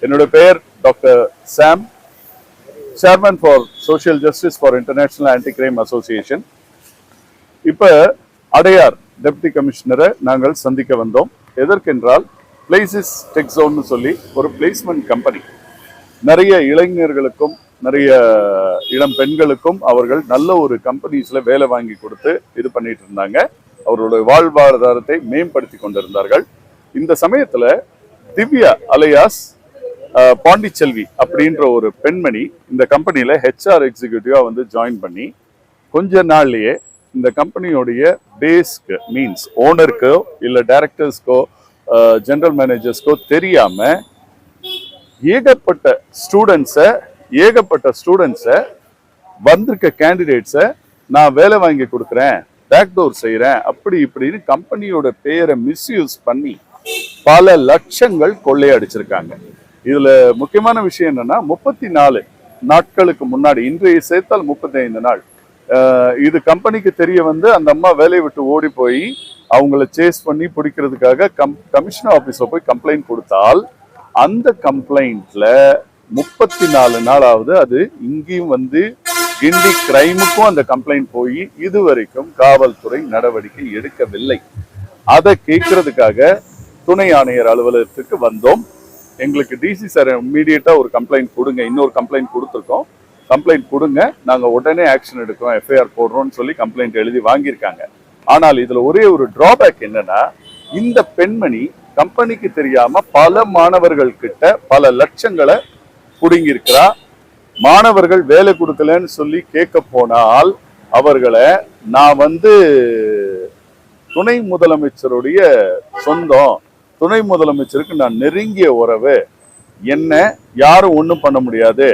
என்னோட பெயர் doctor Sam, chairman for social justice for international anti crime association. இப்போ Adyar deputy கமிஷனரை நாங்கள் சந்திக்க வந்தோம். எதற்கென்றால் பிளேசிஸ் டெக் ஜோன்னு சொல்லி ஒரு பிளேஸ்மெண்ட் கம்பெனி, நிறைய இளைஞர்களுக்கும் நிறைய இளம் பெண்களுக்கும் அவர்கள் நல்ல ஒரு கம்பெனிஸ்ல வேலை வாங்கி கொடுத்து இது பண்ணிட்டு இருந்தாங்க. அவர்களுடைய வாழ்வாதாரத்தை மேம்படுத்தி கொண்டிருந்தார்கள். இந்த சமயத்துல திவ்யா அலையாஸ் பாண்டிச்செல்வி அப்படின்ற ஒரு பெண்மணி இந்த கம்பெனியில ஹெச்ஆர் எக்ஸிக்யூட்டிவா வந்து ஜாயின் பண்ணி கொஞ்ச நாள்லயே இந்த கம்பெனியோடைய பேஸ்க்கு மீன்ஸ் ஓனருக்கோ இல்ல டைரக்டர்ஸ்க்கோ ஜெனரல் மேனேஜர்ஸ்க்கோ தெரியாம ஏகப்பட்ட ஸ்டூடெண்ட்ஸை வந்திருக்க கேண்டிடேட்ஸை நான் வேலை வாங்கி கொடுக்குறேன், பேக்டோர் செய்யறேன் அப்படி இப்படின்னு கம்பெனியோட பெயரை மிஸ்யூஸ் பண்ணி பல லட்சங்கள் கொள்ளையடிச்சிருக்காங்க. இதுல முக்கியமான விஷயம் என்னன்னா 34 நாட்களுக்கு முன்னாடி, இன்றைய சேர்த்தால் 35 நாள், இது கம்பெனிக்கு தெரிய வந்து அந்த அம்மா வேலையை விட்டு ஓடி போய் அவங்கள சேஸ் பண்ணி பிடிக்கிறதுக்காக கமிஷனர் ஆபீஸ்ல போய் கம்ப்ளைண்ட் கொடுத்தால் அந்த கம்ப்ளைண்ட்ல 34 நாளாவது அது இங்கேயும் வந்து கிண்டி கிரைமுக்கும் அந்த கம்ப்ளைண்ட் போய் இதுவரைக்கும் காவல்துறை நடவடிக்கை எடுக்கவில்லை. அதை கேட்கறதுக்காக துணை ஆணையர் அலுவலகத்துக்கு வந்தோம். எங்களுக்கு டிசி சார் இம்மீடியட்டா ஒரு கம்ப்ளைண்ட் கொடுங்க, இன்னொரு கம்ப்ளைண்ட் கொடுத்துருக்கோம், கம்ப்ளைண்ட் கொடுங்க, நாங்க உடனே ஆக்ஷன் எடுக்கிறோம், எஃப்ஐஆர் போடுறோம்னு சொல்லி கம்ப்ளைண்ட் எழுதி வாங்கியிருக்காங்க. ஆனால் இதுல ஒரே ஒரு டிராபேக் என்னன்னா, இந்த பெண்மணி கம்பெனிக்கு தெரியாம பல மாணவர்கள் கிட்ட பல லட்சங்களை புடுங்கியிருக்கிறா. மாணவர்கள் வேலை கொடுக்கலன்னு சொல்லி கேட்க போனால் அவர்களை நான் வந்து துணை முதலமைச்சருடைய சொந்தம், துணை முதலமைச்சருக்கு நான் நெருங்கிய உறவு, என்ன யாரும் ஒன்றும் பண்ண முடியாது,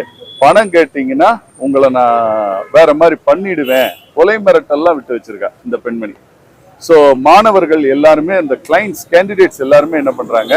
பணம் கேட்டீங்கன்னா உங்களை நான் வேற மாதிரி பண்ணிடுவேன், கொலை மிரட்டெல்லாம் விட்டு வச்சிருக்கா இந்த பெண்மணி. ஸோ மாணவர்கள் எல்லாருமே, அந்த கிளைண்ட்ஸ் கேண்டிடேட்ஸ் எல்லாருமே என்ன பண்றாங்க,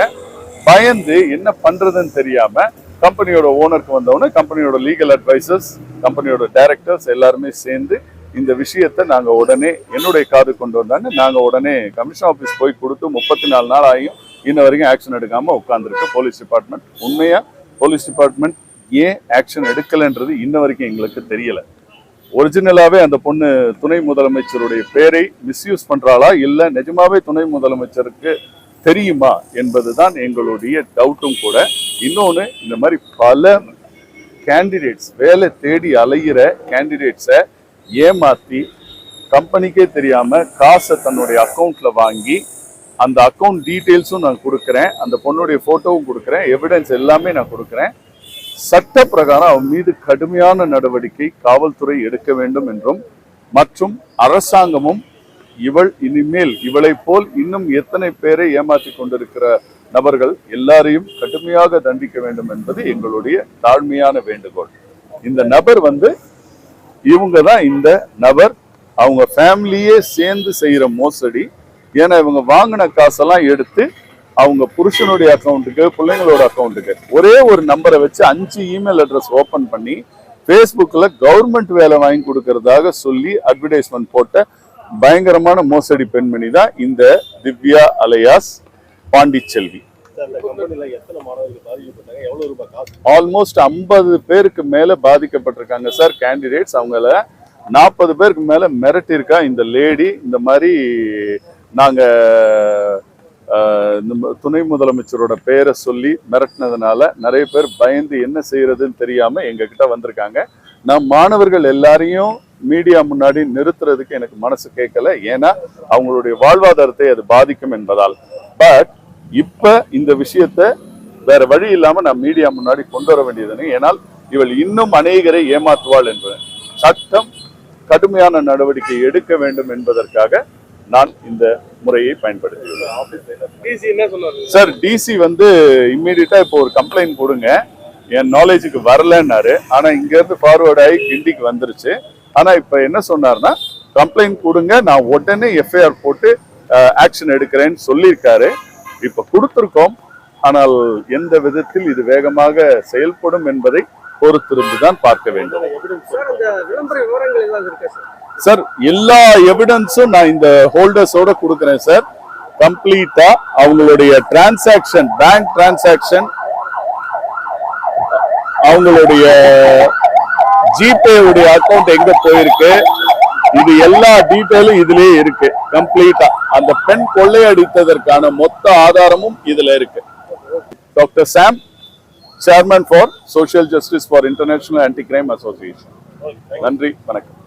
பயந்து என்ன பண்றதுன்னு தெரியாம கம்பெனியோட ஓனருக்கு வந்தவொடனே கம்பெனியோட லீகல் அட்வைசர்ஸ், கம்பெனியோட டைரக்டர்ஸ் எல்லாருமே சேர்ந்து இந்த விஷயத்தை நாங்க உடனே என்னுடைய காது கொண்டு வந்தாங்க. நாங்க உடனே கமிஷன் ஆபீஸ் போய் கொடுத்து 34 நாள் ஆகியும் இன்ன வரைக்கும் ஆக்ஷன் எடுக்காம உட்கார்ந்துருக்கு போலீஸ் டிபார்ட்மெண்ட். உண்மையா போலீஸ் டிபார்ட்மெண்ட் ஏன் ஆக்ஷன் எடுக்கலன்றது இன்ன வரைக்கும் எங்களுக்கு தெரியல. ஒரிஜினலாவே அந்த பொண்ணு துணை முதலமைச்சருடைய பேரை மிஸ்யூஸ் பண்றாளா இல்ல நிஜமாவே துணை முதலமைச்சருக்கு தெரியுமா என்பதுதான் எங்களுடைய டவுட்டும் கூட. இன்னொன்னு, இந்த மாதிரி பல கேண்டிடேட்ஸ், வேலை தேடி அலைகிற கேண்டிடேட்ஸை ஏமாத்தி கம்பெனிக்கே தெரியாம காசை தன்னுடைய அக்கௌண்ட்ல வாங்கி, அந்த அக்கௌண்ட் டீட்டெயில்ஸும் நான் கொடுக்குறேன், அந்த பொண்ணுடைய போட்டோவும் கொடுக்குறேன், எவிடன்ஸ் எல்லாமே நான் கொடுக்குறேன். சட்ட பிரகாரம் அவன் மீது கடுமையான நடவடிக்கை காவல்துறை எடுக்க வேண்டும் என்றும், மற்றும் அரசாங்கமும் இனிமேல் இவளை போல் இன்னும் எத்தனை பேரை ஏமாற்றி கொண்டிருக்கிற நபர்கள் எல்லாரையும் கடுமையாக தண்டிக்க வேண்டும் என்பது எங்களுடைய தாழ்மையான வேண்டுகோள். இந்த நபர் வந்து இவங்க தான், இந்த நபர் அவங்க ஃபேமிலியே சேர்ந்து செய்யற மோசடி. ஏன்னா இவங்க வாங்கின காசெல்லாம் எடுத்து அவங்க புருஷனுடைய அக்கௌண்ட்டுக்கு, பிள்ளைங்களோட அக்கௌண்ட்டுக்கு ஒரே ஒரு நம்பரை வச்சு 5 இமெயில் அட்ரஸ் ஓபன் பண்ணி ஃபேஸ்புக்கில் கவர்மெண்ட் வேலை வாங்கி கொடுக்கறதாக சொல்லி அட்வர்டைஸ்மெண்ட் போட்ட பயங்கரமான மோசடி பெண்மணி தான் இந்த திவ்யா அலையாஸ் பாண்டிச்செல்வி. ஆல்மோஸ்ட் 50 பேருக்கு மேல பாதிக்கப்பட்டிருக்காங்க சார் கேண்டிடேட்ஸ். அவங்கள 40 பேருக்கு மேல மிரட்டி இருக்கா இந்த லேடி. இந்த மாதிரி நாங்க துணை முதலமைச்சரோட பேரை சொல்லி மிரட்டினதுனால நிறைய பேர் பயந்து என்ன செய்யறதுன்னு தெரியாம எங்க கிட்ட வந்திருக்காங்க. நான் மாணவர்கள் எல்லாரையும் மீடியா முன்னாடி நிறுத்துறதுக்கு எனக்கு மனசு கேட்கல, ஏன்னா அவங்களுடைய வாழ்வாதாரத்தை அது பாதிக்கும் என்பதால். பட் இப்ப இந்த விஷயத்த வேற வழி இல்லாம நான் மீடியா முன்னாடி கொண்டு வர வேண்டியது, ஏனால் இவள் இன்னும் அநேகரை ஏமாற்றுவாள் என்பது. சட்டம் கடுமையான நடவடிக்கை எடுக்க வேண்டும் என்பதற்காக நான் இந்த முறையை பயன்படுத்தியுள்ளேன். சார் டிசி வந்து இம்மீடியட்டா இப்போ ஒரு கம்ப்ளைண்ட் கொடுங்க, என் நாலேஜுக்கு வரலன்னாரு. ஆனா இங்க இருந்து ஃபார்வர்ட் ஆகி கிண்டிக்கு வந்துருச்சு. ஆனா இப்ப என்ன சொன்னார்னா, கம்ப்ளைண்ட் கொடுங்க, நான் உடனே எஃப்ஐஆர் போட்டு ஆக்ஷன் எடுக்கிறேன்னு சொல்லியிருக்காரு. இப்ப கொடுத்திருக்கோம். ஆனால் எந்த விதத்தில் இது வேகமாக செயல்படும் என்பதை பொறுத்திருந்துதான் பார்க்க வேண்டும். சார் எல்லா எவிடன்ஸும் நான் இந்த ஹோல்டர்ஸோட கொடுக்கிறேன் சார். கம்ப்ளீட்டா அவங்களுடைய டிரான்சாக்சன், பேங்க் டிரான்சாக்சன் அவங்களுடைய ஜிபே உடைய அக்கௌண்ட் எங்க போயிருக்கு, இது எல்லா டீட்டெயிலும் இதுலயே இருக்கு. கம்ப்ளீட்டா அந்த பெண் கொள்ளையடித்ததற்கான மொத்த ஆதாரமும் இதுல இருக்கு. Doctor Sam, chairman for social justice for international anti crime association. நன்றி, வணக்கம்.